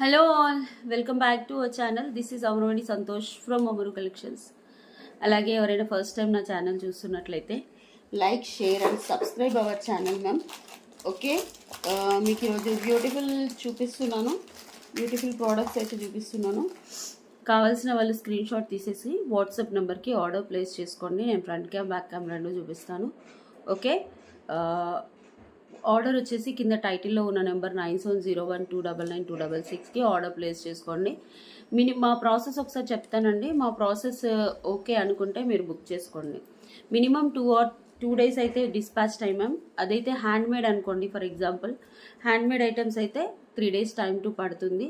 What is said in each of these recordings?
Hello all, welcome back to our channel. This is Amravani Santosh from Amaru Collections. అలాగే ఎవరైనా first time నా channel చూస్తున్నట్లయితే like share and subscribe our channel ma'am. Okay, మీకు ఈరోజు beautiful products అయితే చూపిస్తున్నాను. కావాల్సిన వాళ్ళు స్క్రీన్ షాట్ తీసేసి వాట్సాప్ నెంబర్కి ఆర్డర్ ప్లేస్ చేసుకోండి. నేను ఫ్రంట్ క్యామ్ బ్యాక్ క్యామ్ రెండు చూపిస్తాను. ఓకే, ఆర్డర్ వచ్చేసి కింద టైటిల్లో ఉన్న నెంబర్ 9701299266కి ఆర్డర్ ప్లేస్ చేసుకోండి. మా ప్రాసెస్ ఒకసారి చెప్తానండి. మా ప్రాసెస్ ఓకే అనుకుంటే మీరు బుక్ చేసుకోండి. మినిమం 2 days అయితే డిస్పాచ్ టైం మ్యామ్. అదైతే హ్యాండ్మేడ్ అనుకోండి, ఫర్ ఎగ్జాంపుల్ హ్యాండ్మేడ్ ఐటమ్స్ అయితే 3 days టైం టు పడుతుంది.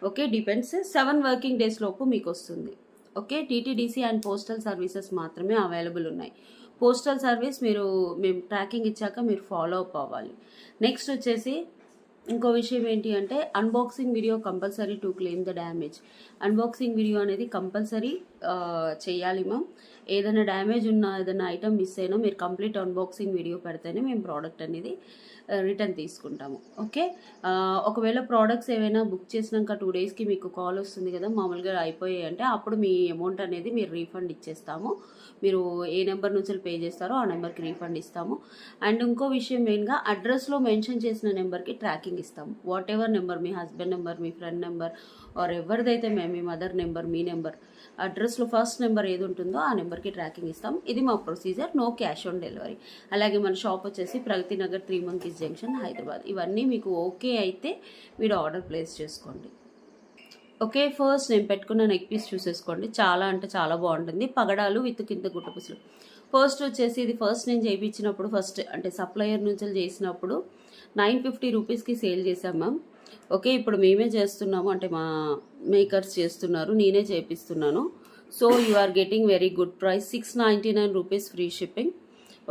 Okay, depends. 7 working days లోపు మీకు వస్తుంది. Okay, TTDC and postal services మాత్రమే అవైలబుల్ ఉన్నాయి. పోస్టల్ సర్వీస్ మేము ట్రాకింగ్ ఇచ్చాక మీరు ఫాలో అప్ అవ్వాలి. నెక్స్ట్ వచ్చేసి ఇంకో విషయం ఏంటి అంటే unboxing video compulsory to claim the damage. Unboxing video అనేది కంపల్సరీ చేయాలి మ్యామ్. ఏదైనా డ్యామేజ్ ఉన్నా, ఏదైనా ఐటమ్ మిస్ అయినా మీరు కంప్లీట్ అన్బాక్సింగ్ వీడియో పెడితేనే మేము ప్రోడక్ట్ అనేది రిటర్న్ తీసుకుంటాము. ఓకే, ఒకవేళ ప్రోడక్ట్స్ ఏవైనా బుక్ చేసినాక 2 daysకి మీకు కాల్ వస్తుంది కదా, మామూలుగా అయిపోయాయి అంటే అప్పుడు మీ అమౌంట్ అనేది మీరు రీఫండ్ ఇచ్చేస్తాము. మీరు ఏ నెంబర్ నుంచి పే చేస్తారో ఆ నెంబర్కి రీఫండ్ ఇస్తాము. అండ్ ఇంకో విషయం, మెయిన్గా అడ్రస్లో మెన్షన్ చేసిన నెంబర్కి ట్రాకింగ్ ఇస్తాము. వాట్ ఎవర్ నెంబర్, మీ హస్బెండ్ నెంబర్, మీ ఫ్రెండ్ నెంబర్ ఆర్ ఎవరిదైతే మీ మదర్ నెంబర్, మీ నెంబర్, అడ్రస్లో ఫస్ట్ నెంబర్ ఏది ఉంటుందో ఆ నెంబర్కి ట్రాకింగ్ ఇస్తాం. ఇది మా procedure. No cash on delivery. అలాగే మన షాప్ వచ్చేసి ప్రగతి నగర్ 3 Monkeys జంక్షన్, హైదరాబాద్. ఇవన్నీ మీకు ఓకే అయితే మీరు ఆర్డర్ ప్లేస్ చేసుకోండి. ఓకే, ఫస్ట్ నేను పెట్టుకున్న నెక్ పీస్ చూసేసుకోండి. చాలా అంటే చాలా బాగుంటుంది. పగడాలు విత్ కింద గుట్టపుసులు. ఫస్ట్ వచ్చేసి ఇది నేను చేయించినప్పుడు, అంటే సప్లయర్ నుంచి చేసినప్పుడు 950 రూపీస్కి సేల్ చేశాం మ్యామ్. ఓకే, ఇప్పుడు మేమే చేస్తున్నాము, అంటే మా మేకర్స్ చేస్తున్నారు, నేనే చేపిస్తున్నాను. So you are getting very good price. 699 rupees free shipping.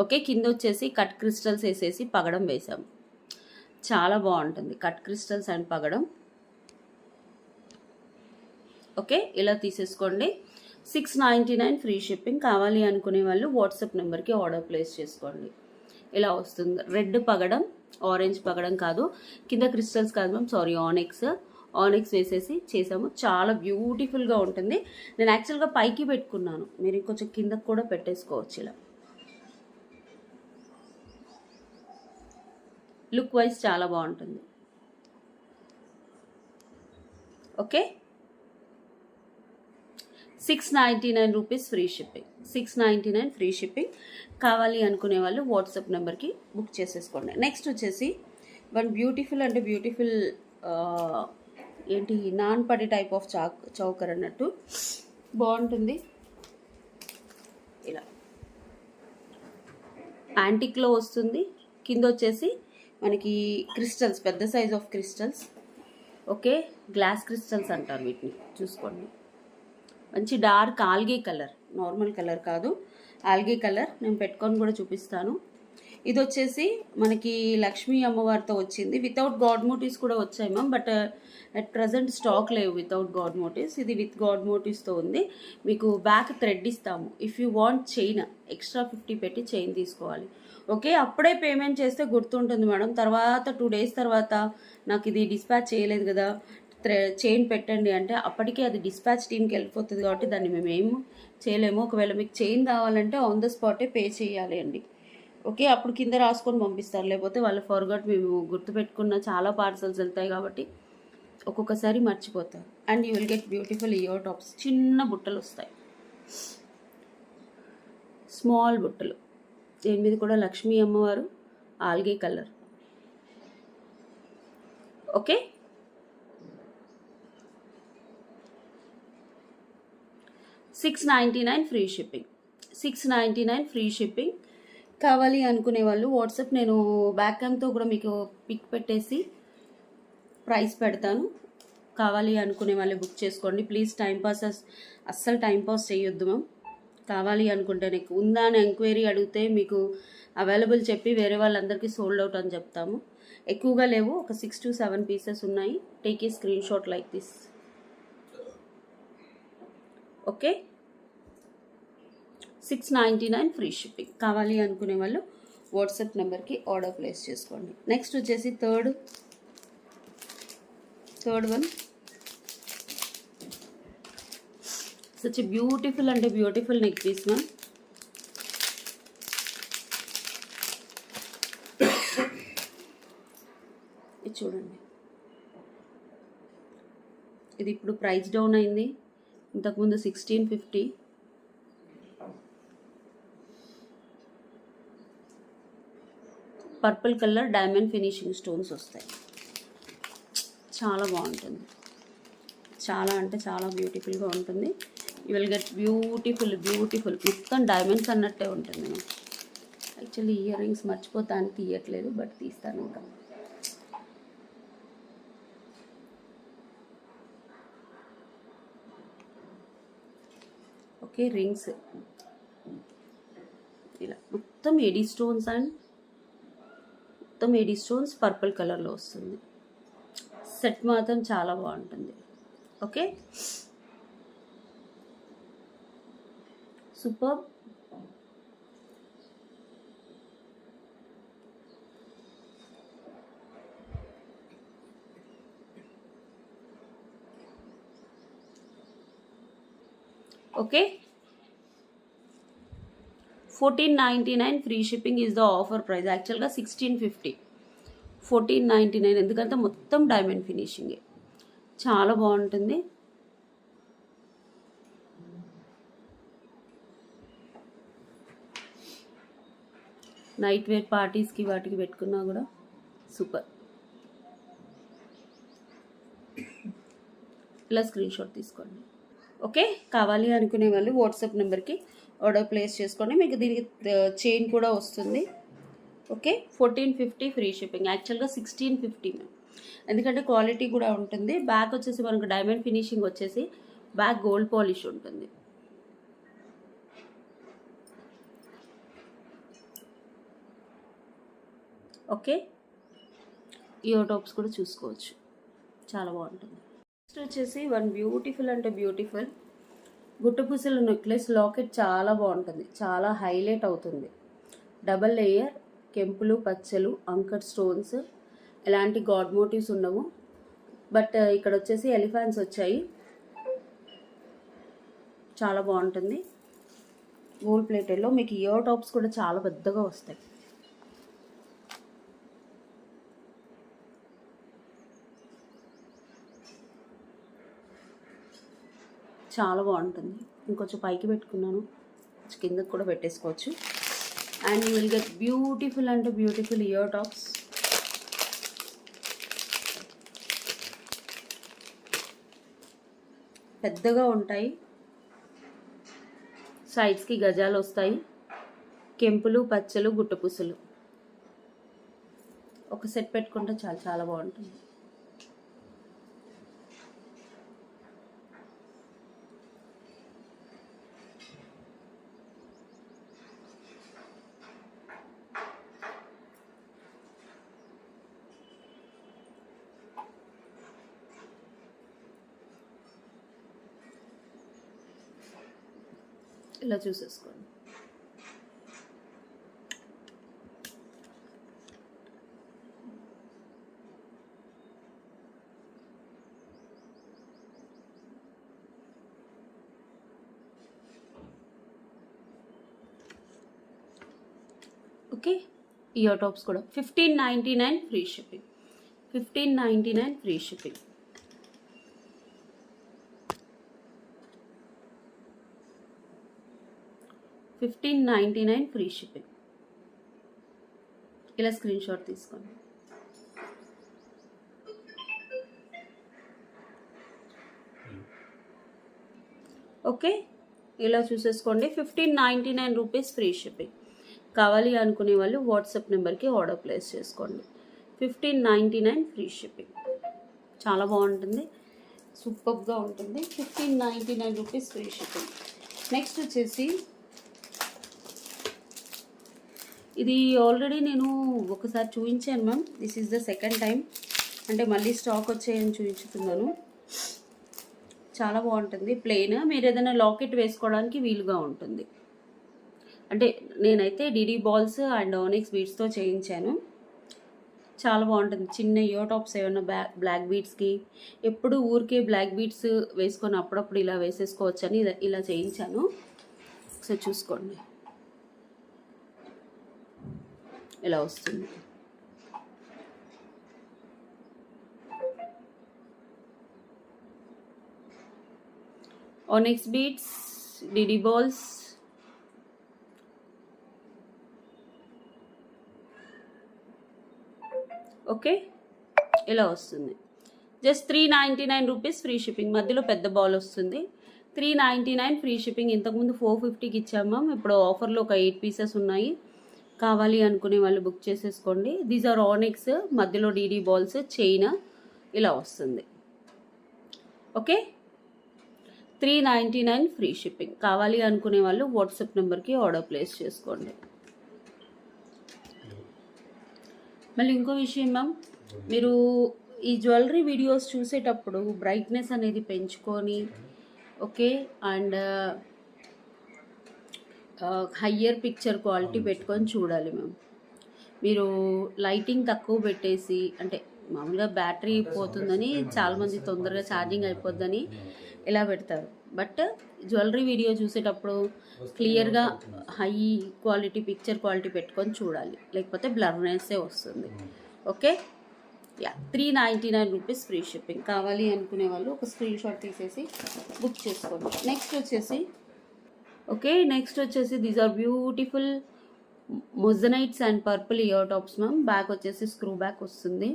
Okay, కింద వచ్చేసి కట్ క్రిస్టల్స్ వేసేసి పగడం వేసాము. చాలా బాగుంటుంది కట్ క్రిస్టల్స్ అండ్ పగడం. ఓకే, ఇలా తీసేసుకోండి. 699 ఫ్రీ షిప్పింగ్. కావాలి అనుకునే వాళ్ళు వాట్సాప్ నెంబర్కి ఆర్డర్ ప్లేస్ చేసుకోండి. ఇలా వస్తుంది. రెడ్ పగడం, ఆరెంజ్ పగడం కాదు, కింద క్రిస్టల్స్ కాదు మ్యామ్, సారీ, ఆనిక్స్ వేసేసి చేసాము. చాలా బ్యూటిఫుల్గా ఉంటుంది. నేను యాక్చువల్గా పైకి పెట్టుకున్నాను, మీరు ఇంకొంచెం కిందకు కూడా పెట్టేసుకోవచ్చు. ఇలా లుక్ వైజ్ చాలా బాగుంటుంది. Okay, 699 rupees free shipping. 699 free shipping. కావాలి అనుకునే వాళ్ళు వాట్సాప్ నెంబర్కి బుక్ చేసేసుకోండి. నెక్స్ట్ వచ్చేసి వన్ బ్యూటిఫుల్ ఏంటి నాన్ పడి టైప్ ఆఫ్ చౌకర్ అన్నట్టు బాగుంటుంది. ఇలా యాంటిక్లో వస్తుంది. కింద వచ్చేసి మనకి క్రిస్టల్స్, పెద్ద size of crystals. Okay, glass crystals అంటారు వీటిని. చూసుకోండి, మంచి dark algae colour, normal colour కాదు, ఆల్గే కలర్. నేను పెట్టుకొని కూడా చూపిస్తాను. ఇది వచ్చేసి మనకి లక్ష్మీ అమ్మవారితో వచ్చింది. వితౌట్ గాడ్ మోటివ్స్ కూడా వచ్చాయి ma'am, but at present stock లేవు వితౌట్ గాడ్ మోటివ్స్. ఇది విత్ గాడ్ మోటివ్స్తో ఉంది. మీకు బ్యాక్ థ్రెడ్ ఇస్తాము. If you want chain, extra 50 పెట్టి చైన్ తీసుకోవాలి. ఓకే, అప్పుడే పేమెంట్ చేస్తే గుర్తుంటుంది మేడం. తర్వాత 2 days తర్వాత నాకు ఇది డిస్పాచ్ చేయలేదు కదా, చైన్ పెట్టండి అంటే అప్పటికే అది డిస్పాచ్ టీమ్కి వెళ్ళిపోతుంది. కాబట్టి దాన్ని మేము ఏం చేయలేము. ఒకవేళ మీకు చైన్ కావాలంటే ఆన్ ద స్పాటే పే చేయాలి అండి. ఓకే, అప్పుడు కింద రాసుకొని పంపిస్తారు. లేకపోతే వాళ్ళు ఫర్గాట్, మేము గుర్తుపెట్టుకున్న చాలా పార్సల్స్ వెళ్తాయి కాబట్టి ఒక్కొక్కసారి మర్చిపోతారు. And you will get beautiful ear tops. చిన్న బుట్టలు వస్తాయి, స్మాల్ బుట్టలు. దీని మీద కూడా లక్ష్మీ అమ్మవారు, algae colour. Okay, 699 free shipping. 699 free shipping. కావాలి అనుకునే వాళ్ళు వాట్సాప్, నేను బ్యాక్ క్యామ్తో కూడా మీకు పిక్ పెట్టేసి ప్రైస్ పెడతాను. కావాలి అనుకునే వాళ్ళు బుక్ చేసుకోండి. ప్లీజ్ అస్సలు టైంపాస్ చేయొద్దు మ్యామ్. కావాలి అనుకుంటే నీకు ఉందా అని ఎంక్వైరీ అడిగితే మీకు అవైలబుల్ చెప్పి వేరే వాళ్ళందరికీ సోల్డ్ అవుట్ అని చెప్తాము. ఎక్కువగా లేవు, ఒక 6 to 7 పీసెస్ ఉన్నాయి. Take a screen shot like this. Okay, 699 free shipping. కావాలి అనుకునే వాళ్ళు వాట్సాప్ నెంబర్కి ఆర్డర్ ప్లేస్ చేసుకోండి. నెక్స్ట్ వచ్చేసి థర్డ్ వన్ సచ్ బ్యూటిఫుల్ అంటే బ్యూటిఫుల్ నెక్ పీస్ మ్యామ్. ఇది చూడండి, ఇది ఇప్పుడు ప్రైస్ డౌన్ అయింది. ఇంతకుముందు 1650. Purple colour diamond finishing stones వస్తాయి. చాలా బాగుంటుంది, చాలా అంటే చాలా బ్యూటిఫుల్గా ఉంటుంది. యూ విల్ గెట్ బ్యూటిఫుల్ మొత్తం డైమండ్స్ అన్నట్టే ఉంటుంది. యాక్చువల్లీ ఇయర్ రింగ్స్ మర్చిపోతాను, తీయట్లేదు, బట్ తీస్తాను ఇంకా. ఓకే, రింగ్స్ ఇలా మొత్తం ఎడీ స్టోన్స్ అండ్ మొత్తం ఎడీ స్టోన్స్ పర్పుల్ కలర్లో వస్తుంది. సెట్ మాత్రం చాలా బాగుంటుంది. Okay, super. Okay, 1499 free shipping is the offer price. యాక్చువల్గా 1650, 1499 ఎందుకంటే మొత్తం డైమండ్ ఫినిషింగే. చాలా బాగుంటుంది. నైట్ వేర్ పార్టీస్కి వాటికి పెట్టుకున్నా కూడా సూపర్. ఇలా స్క్రీన్ షాట్ తీసుకోండి. ఓకే, కావాలి అనుకునే వాళ్ళు వాట్సాప్ నెంబర్కి ఆర్డర్ ప్లేస్ చేసుకోండి. మీకు దీనికి చైన్ కూడా వస్తుంది. Okay, 1450 free shipping. యాక్చువల్గా 1650 మ్యామ్, ఎందుకంటే క్వాలిటీ కూడా ఉంటుంది. బ్యాక్ వచ్చేసి మనకు డైమండ్ ఫినిషింగ్ వచ్చేసి బ్యాక్ గోల్డ్ పాలిష్ ఉంటుంది. ఓకే, ఇయర్ టాప్స్ కూడా చూసుకోవచ్చు, చాలా బాగుంటుంది. నెక్స్ట్ వచ్చేసి వన్ బ్యూటిఫుల్ అంటే బ్యూటిఫుల్ గుట్టపూసల నెక్లెస్ లాకెట్. చాలా బాగుంటుంది, చాలా హైలైట్ అవుతుంది. డబల్ లేయర్, కెంపులు పచ్చలు, అంకర్ స్టోన్స్, ఎలాంటి గాడ్ మోటివ్స్ ఉండవు. బట్ ఇక్కడ వచ్చేసి ఎలిఫెంట్స్ వచ్చాయి. చాలా బాగుంటుంది. గోల్డ్ ప్లేటెడ్లో మీకు ఇయర్ టాప్స్ కూడా చాలా పెద్దగా వస్తాయి. చాలా బాగుంటుంది. ఇంకొంచెం పైకి పెట్టుకున్నాను, కిందకు కూడా పెట్టేసుకోవచ్చు. And you will get beautiful అంటే బ్యూటిఫుల్ ఇయర్ టాప్స్. పెద్దగా ఉంటాయి, సైడ్స్కి గజాలు వస్తాయి, కెంపులు పచ్చలు గుట్టపూసలు. ఒక సెట్ పెట్టుకుంటే చాలా చాలా బాగుంటుంది. ఇలా చూసేసుకోండి. ఓకే, ఇయర్ టాప్స్ కూడా 1599 free shipping. 1599 free shipping. $15.99 free shipping. ఇలా స్క్రీన్ షాట్ తీసుకోండి. ఓకే, ఇలా చూసేసుకోండి. 1599 రూపీస్ ఫ్రీ షిప్పింగ్. కావాలి అనుకునే వాళ్ళు వాట్సాప్ నెంబర్కి ఆర్డర్ ప్లేస్ చేసుకోండి. 1599 ఫ్రీ షిప్పింగ్. చాలా బాగుంటుంది, సూపర్గా ఉంటుంది. 1599 రూపీస్ ఫ్రీ షిప్పింగ్. నెక్స్ట్ వచ్చేసి ఇది ఆల్రెడీ నేను ఒకసారి చూపించాను ma'am. This is the second time, అంటే మళ్ళీ స్టాక్ వచ్చాయని చూపించుతున్నాను. చాలా బాగుంటుంది. ప్లెయిన్, మీరు ఏదైనా లాకెట్ వేసుకోవడానికి వీలుగా ఉంటుంది. అంటే నేనైతే డిడి బాల్స్ అండ్ ఓనిక్స్ బీడ్స్తో చేయించాను. చాలా బాగుంటుంది. చిన్న ఇయర్ టాప్స్ ఏమన్నా బ్లాక్ బీడ్స్కి ఎప్పుడు ఊరికే బ్లాక్ బీడ్స్ వేసుకొని అప్పుడప్పుడు ఇలా వేసేసుకోవచ్చు అని ఇలా చేయించాను. ఒకసారి చూసుకోండి, ఇలా వస్తుంది. Onyx beads, DD balls, okay, ఇలా వస్తుంది. Just 399 rupees free shipping. మధ్యలో పెద్ద బాల్ వస్తుంది. 399 ఫ్రీ షిప్పింగ్. ఇంతకుముందు 450కి ఇచ్చాము. ఇప్పుడు ఆఫర్లో ఒక 8 పీసెస్ ఉన్నాయి. కావాలి అనుకునే వాళ్ళు బుక్ చేసేసుకోండి. దీస్ ఆర్ ఆనిక్స్, మధ్యలో డీడీ బాల్స్, చైన్ ఇలా వస్తుంది. Okay, 399 free shipping. కావాలి అనుకునే వాళ్ళు వాట్సాప్ నెంబర్కి ఆర్డర్ ప్లేస్ చేసుకోండి. మళ్ళీ ఇంకో విషయం మ్యామ్, మీరు ఈ జ్యువెలరీ వీడియోస్ చూసేటప్పుడు బ్రైట్నెస్ అనేది పెంచుకొని, okay, and higher picture quality పెట్టుకొని చూడాలి మ్యామ్. మీరు లైటింగ్ తక్కువ పెట్టేసి, అంటే మామూలుగా బ్యాటరీ పోతుందని చాలామంది తొందరగా ఛార్జింగ్ అయిపోద్దని ఇలా పెడతారు. బట్ జ్యువెలరీ వీడియో చూసేటప్పుడు క్లియర్గా హై క్వాలిటీ పిక్చర్ క్వాలిటీ పెట్టుకొని చూడాలి, లేకపోతే బ్లర్నెస్సే వస్తుంది. Okay, yeah, 399 rupees free shipping. కావాలి అనుకునే వాళ్ళు ఒక స్క్రీన్ షాట్ తీసేసి బుక్ చేసుకోండి. నెక్స్ట్ వచ్చేసి these are beautiful moissanites and purple ear tops ma'am. Back వచ్చేసి స్క్రూ బ్యాక్ వస్తుంది.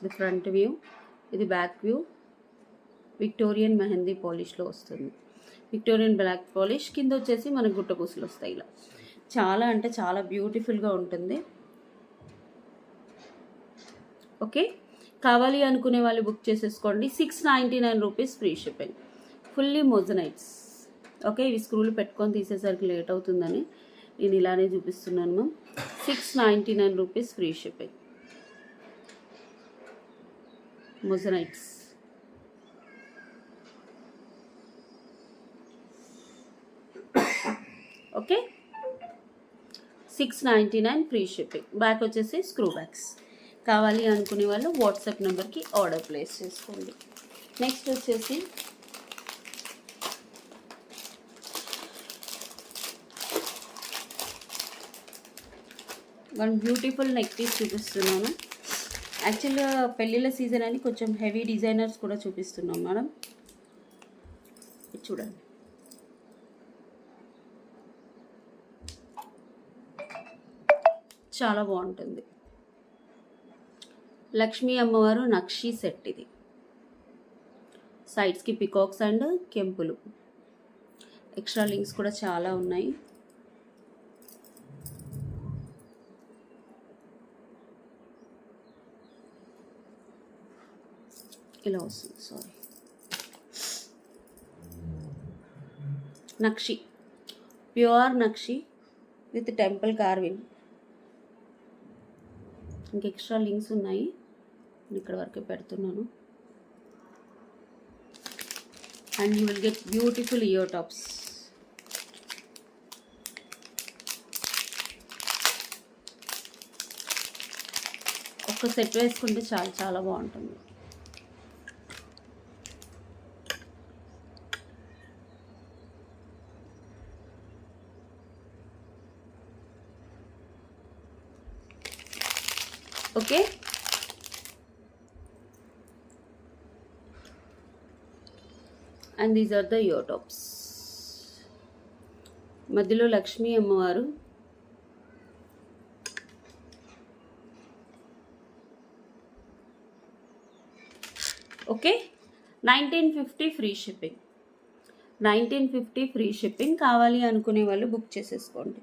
ఇది ఫ్రంట్ వ్యూ, ఇది బ్యాక్ వ్యూ. విక్టోరియన్ మెహందీ పాలిష్లో వస్తుంది. విక్టోరియన్ బ్లాక్ పాలిష్ కింద వచ్చేసి మనకు గుట్టపూసలు వస్తాయి. ఇలా చాలా అంటే చాలా బ్యూటిఫుల్గా ఉంటుంది. ఓకే, కావాలి అనుకునే వాళ్ళు బుక్ చేసేసుకోండి. 699 rupees free shipping. Fully మొజనైట్స్. Okay, ఇవి స్క్రూలు పెట్టుకొని తీసేసరికి లేట్ అవుతుందని నేను ఇలానే చూపిస్తున్నాను ma'am. 699 rupees free shipping. మొజనైట్స్. Okay, 699 free shipping. Back వచ్చేసి స్క్రూ బ్యాగ్స్. కావాలి అనుకునే వాళ్ళు వాట్సాప్ నెంబర్కి ఆర్డర్ ప్లేస్ చేసుకోండి. నెక్స్ట్ వచ్చేసి వన్ బ్యూటిఫుల్ నెక్ పీస్ చూపిస్తున్నాను. యాక్చువల్గా పెళ్ళిళ్ళ సీజన్ అని కొంచెం హెవీ డిజైనర్స్ కూడా చూపిస్తున్నాం మేడం. చూడండి, చాలా బాగుంటుంది. లక్ష్మీ అమ్మవారు నక్షి సెట్. ఇది సైడ్స్కి పికాక్స్ అండ్ కెంపులు. ఎక్స్ట్రా లింక్స్ కూడా చాలా ఉన్నాయి. ఇలా వస్తుంది. Sorry, nakshi, pure nakshi with temple carving. ఇంక ఎక్స్ట్రా లింక్స్ ఉన్నాయి, ఇక్కడ వరకే పెడుతున్నాను. And you will get beautiful ear tops. ఒక్క సెట్ వేసుకుంటే చాలా చాలా బాగుంటుంది. Okay, and these are the ear tops. మధ్యలో లక్ష్మీ అమ్మవారు. Okay, 1950 free shipping. 1950 free shipping. కావాలి అనుకునే వాళ్ళు బుక్ చేసేసుకోండి.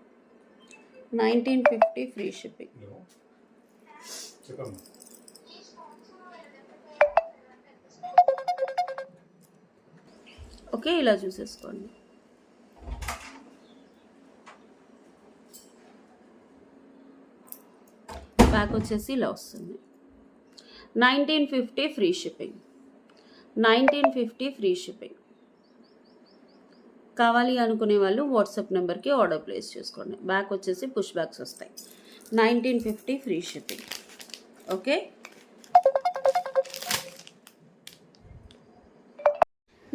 1950 ఫ్రీ షిప్పింగ్. ఓకే, ఇలా చూసేసుకోండి. బ్యాక్ వచ్చేసి ఇలా వస్తుంది. 1950 ఫ్రీ షిప్పింగ్. 1950 free shipping. కావాలి అనుకునే వాళ్ళు వాట్సాప్ నెంబర్కి ఆర్డర్ ప్లేస్ చేసుకోండి. బ్యాక్ వచ్చేసి పుష్ బ్యాగ్స్ వస్తాయి. 1950 ఫ్రీ షిప్పింగ్. ఓకే,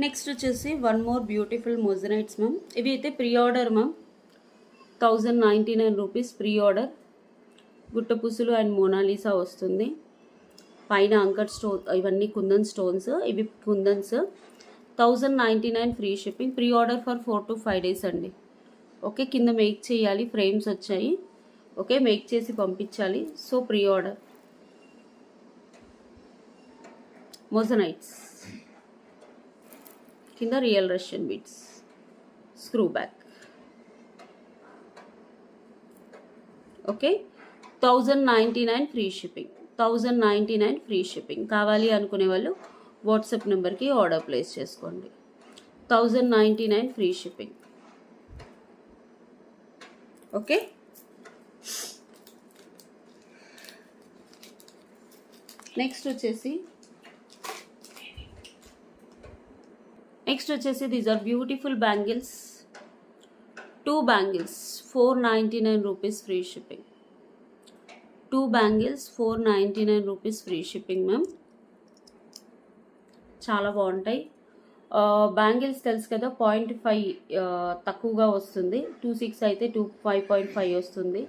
నెక్స్ట్ వచ్చేసి one more beautiful moissanites mam. ఇవి అయితే pre order mam. 1099 rupees pre order. గుట్టపుసులు అండ్ మోనాలిసా వస్తుంది. పైన అంకట్ స్టోన్, ఇవన్నీ కుందన్ స్టోన్స్, ఇవి kundans. 1099 free shipping. Pre order for 4 to 5 days అండి. ఓకే, కింద మేక్ చేయాలి, ఫ్రేమ్స్ వచ్చాయి. ఓకే, మేక్ చేసి పంపించాలి. So pre order moissanites. కింద real Russian beads, screw back. Okay, 1099 free shipping. 1099 free shipping. కావాలి అనుకునే వాళ్ళు వాట్సాప్ నెంబర్కి ఆర్డర్ ప్లేస్ చేసుకోండి. 1099 ఫ్రీ షిప్పింగ్. ఓకే, నెక్స్ట్ వచ్చేసి these are beautiful bangles. 2 bangles 499 rupees free shipping. 2 bangles 499 rupees free shipping ma'am. చాలా బాగుంటాయి. Bangles తెలుసు కదా, 0.5 తక్కువగా వస్తుంది. 26 అయితే 5.5 వస్తుంది.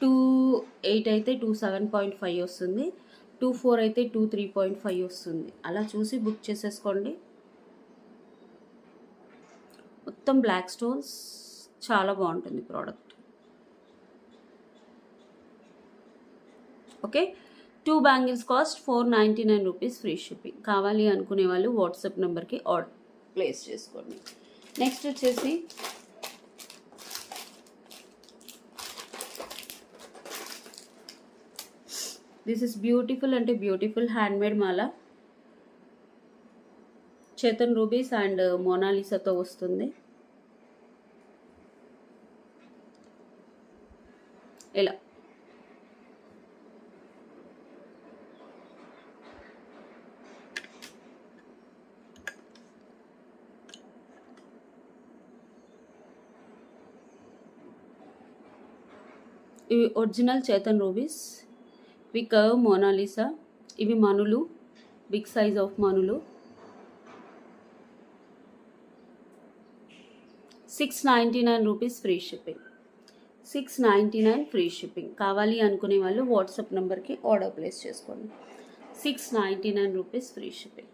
28 అయితే 7.5 వస్తుంది. 24 అయితే 3.5 వస్తుంది. అలా చూసి బుక్ చేసేసుకోండి. మొత్తం బ్లాక్ స్టోన్స్, చాలా బాగుంటుంది product. Okay, 2 bangles cost 499 rupees free shipping. కావాలి అనుకునే వాళ్ళు వాట్సాప్ నెంబర్కి ఆర్డర్ ప్లేస్ చేసుకోండి. నెక్స్ట్ వచ్చేసి దిస్ ఇస్ బ్యూటిఫుల్ అంటే బ్యూటిఫుల్ హ్యాండ్మేడ్ మాల. చేతన్ రూబీస్ అండ్ మోనాలిసాతో వస్తుంది. ఇలా ఇవి ఒరిజినల్ చేతన్ రూబీస్. ఇవి కర్వ్ మోనాలిసా. ఇవి మనులు, బిగ్ సైజ్ ఆఫ్ మనులు. 699 rupees free shipping. 699 free shipping. కావాలి అనుకునే వాళ్ళు వాట్సాప్ నెంబర్కి ఆర్డర్ ప్లేస్ చేసుకోండి. 699 రూపీస్ ఫ్రీ షిప్పింగ్.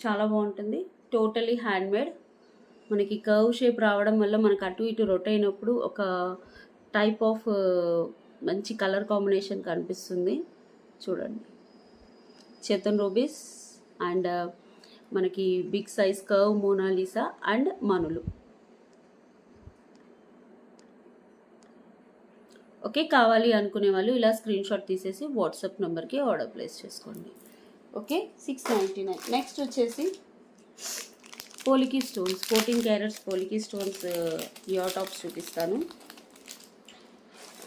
చాలా బాగుంటుంది. Totally handmade. మనకి కర్వ్ షేప్ రావడం వల్ల మనకు అటు ఇటు రొటేట్ అయినప్పుడు ఒక టైప్ ఆఫ్ మంచి కలర్ కాంబినేషన్ కనిపిస్తుంది. చూడండి, చేతన్ రూబీస్ అండ్ మనకి big size curve Mona Lisa and మనులు. ఓకే, కావాలి అనుకునే వాళ్ళు ఇలా స్క్రీన్ షాట్ తీసేసి వాట్సాప్ నెంబర్కి ఆర్డర్ ప్లేస్ చేసుకోండి. ఓకే, 699. నెక్స్ట్ వచ్చేసి polki stones, 14 carats polki stones ear tops చూపిస్తాను.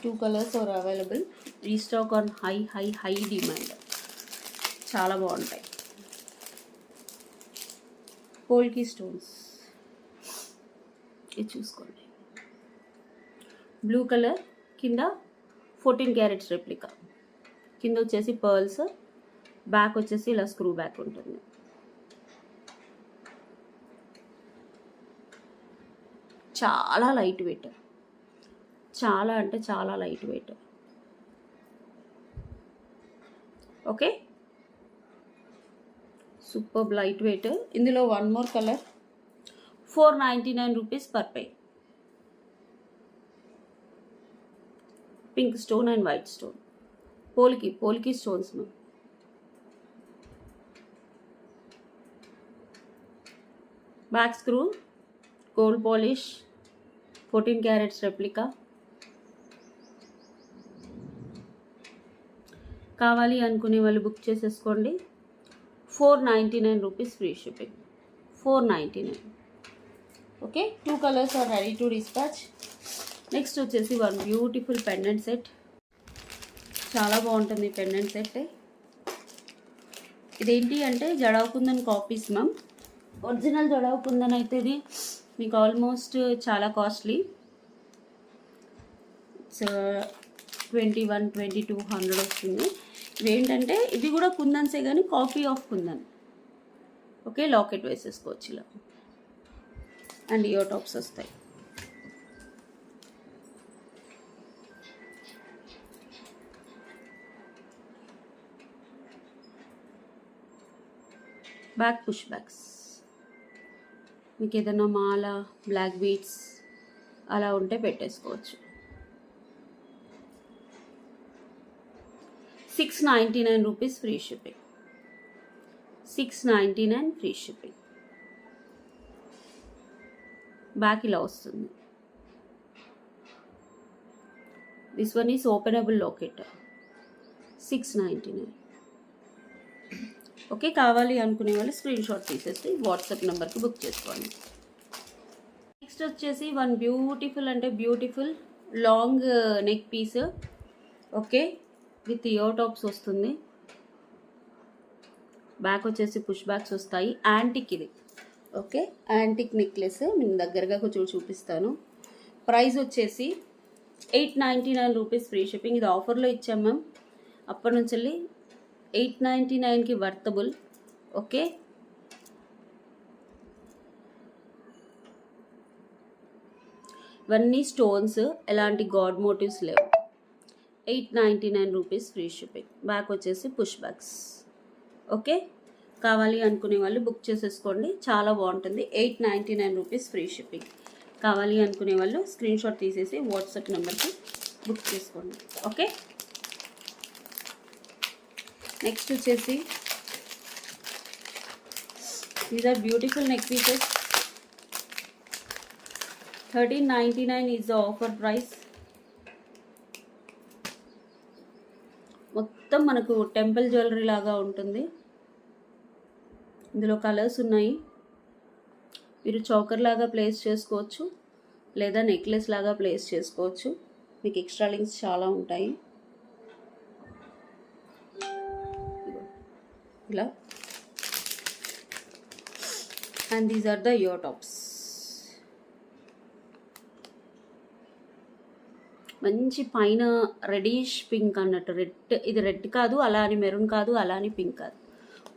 2 colours are available. Restock on high demand. చాలా బాగుంటాయి పోలికీ స్టోన్స్. ఇది చూసుకోండి. బ్లూ కలర్, కింద 14 క్యారెట్స్ రెప్లికా. కింద వచ్చేసి పర్ల్స్, బ్యాక్ వచ్చేసి ఇలా స్క్రూ బ్యాక్ ఉంటుంది. చాలా లైట్ వెయిట్, చాలా అంటే చాలా light weight. Okay, super light weight. ఇందులో one more colour. 499 rupees per pair. Pink stone and white stone. Polki stones mam. Back screw, gold polish, 14 carats replica. కావాలి అనుకునే వాళ్ళు బుక్ చేసేసుకోండి. 499 rupees free shipping. 499. Okay, 2 colours are ready to dispatch. Next వచ్చేసి one beautiful pendant set. చాలా బాగుంటుంది pendant set. ఇదేంటి అంటే jadau kundan copies mam. Original jadau kundan అయితే ఇది మీకు ఆల్మోస్ట్ చాలా కాస్ట్లీ. ఇట్స్ 21-2200 వస్తుంది. ఇవేంటంటే ఇది కూడా కుందన్సే కానీ copy of kundan. Okay, locket వేసేసుకోవచ్చు ఇలా. అండ్ ఇయర్ టాప్స్ వస్తాయి. Back push backs. మీకు ఏదైనా మాల, బ్లాక్ బీట్స్ అలా ఉంటే పెట్టేసుకోవచ్చు. 699 rupees free shipping. 699 free shipping. Back ఇలా వస్తుంది. This one is openable locket. 699. Okay, కావాలి అనుకునే వాళ్ళు స్క్రీన్ షాట్ తీసేసి వాట్సాప్ నెంబర్కి బుక్ చేసుకోండి. నెక్స్ట్ వచ్చేసి వన్ బ్యూటిఫుల్ అంటే beautiful long neck piece. Okay, with ear tops వస్తుంది. బ్యాక్ వచ్చేసి పుష్ బ్యాక్స్ వస్తాయి. యాంటిక్ ఇది. ఓకే, యాంటిక్ నెక్లెస్ నేను దగ్గరగా కొంచెం చూపిస్తాను. ప్రైస్ వచ్చేసి 899 రూపీస్ ఫ్రీ షిప్పింగ్. ఇది ఆఫర్లో ఇచ్చాం మ్యామ్. అప్పటి నుంచి వెళ్ళి 899కి వర్తబుల్. ఓకే, ఇవన్నీ స్టోన్స్, ఎలాంటి గాడ్ మోటివ్స్ లేవు. 899 రూపీస్ ఫ్రీ షిప్పింగ్. బ్యాక్ వచ్చేసి పుష్ బ్యాక్స్. ఓకే, కావాలి అనుకునే వాళ్ళు బుక్ చేసేసుకోండి. చాలా బాగుంటుంది. 899 రూపీస్ ఫ్రీ షిప్పింగ్. కావాలి అనుకునే వాళ్ళు స్క్రీన్ షాట్ తీసేసి వాట్సాప్ నెంబర్కి బుక్ చేసుకోండి. ఓకే, నెక్స్ట్ వచ్చేసి these are beautiful neck pieces. 1399 is the offer price. మొత్తం మనకు టెంపుల్ జ్యువెలరీ లాగా ఉంటుంది. ఇందులో కలర్స్ ఉన్నాయి. మీరు చౌకర్ లాగా ప్లేస్ చేసుకోవచ్చు, లేదా నెక్లెస్ లాగా ప్లేస్ చేసుకోవచ్చు. మీకు ఎక్స్ట్రా లింక్స్ చాలా ఉంటాయి ఇలా. And these are the ear tops. మంచి పైన రెడిష్ పింక్ అన్నట్టు. రెడ్, ఇది రెడ్ కాదు, అలా అని మెరూన్ కాదు, అలా అని పింక్ కాదు.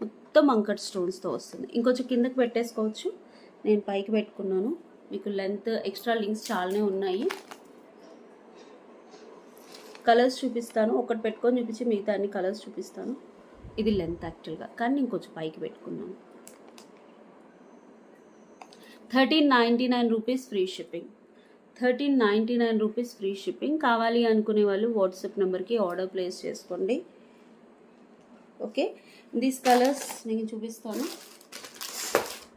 మొత్తం అంకట్ స్టోన్స్తో వస్తుంది. ఇంకొంచెం కిందకి పెట్టేసుకోవచ్చు. నేను పైకి పెట్టుకున్నాను. మీకు లెంత్ ఎక్స్ట్రా లింక్స్ చాలానే ఉన్నాయి. కలర్స్ చూపిస్తాను. ఒకటి పెట్టుకొని చూపించి మిగతా అన్ని కలర్స్ చూపిస్తాను. ఇది లెంత్ యాక్చువల్గా, కానీ నేను కొంచెం పైకి పెట్టుకున్నాను. 1399 rupees free shipping. 1399 rupees free shipping. కావాలి అనుకునే వాళ్ళు వాట్సాప్ నెంబర్కి ఆర్డర్ ప్లేస్ చేసుకోండి. ఓకే, దీస్ కలర్స్ నేను చూపిస్తాను.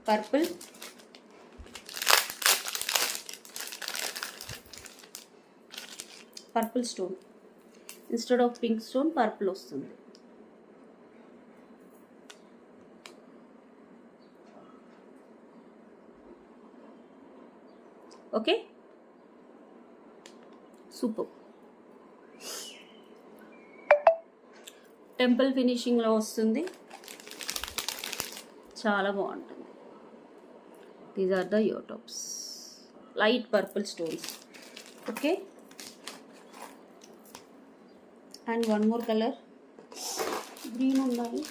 Purple, purple stone instead of pink stone purple వస్తుంది. Okay, super. టెంపుల్ ఫినిషింగ్లో వస్తుంది. చాలా బాగుంటుంది. These are the ear tops. Light purple stones. Okay, and one more colour green ఉండాలి.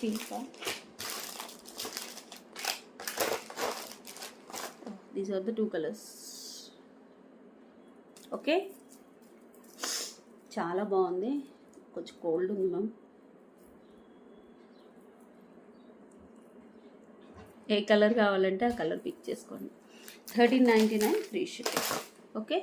Pink. These are the two colours. Okay, చాలా బాగుంది. కొంచెం cold ఉంది మ్యామ్. ఏ కలర్ కావాలంటే ఆ కలర్ పిక్ చేసుకోండి. 1399 ఫ్రీ షిప్పింగ్. ఓకే.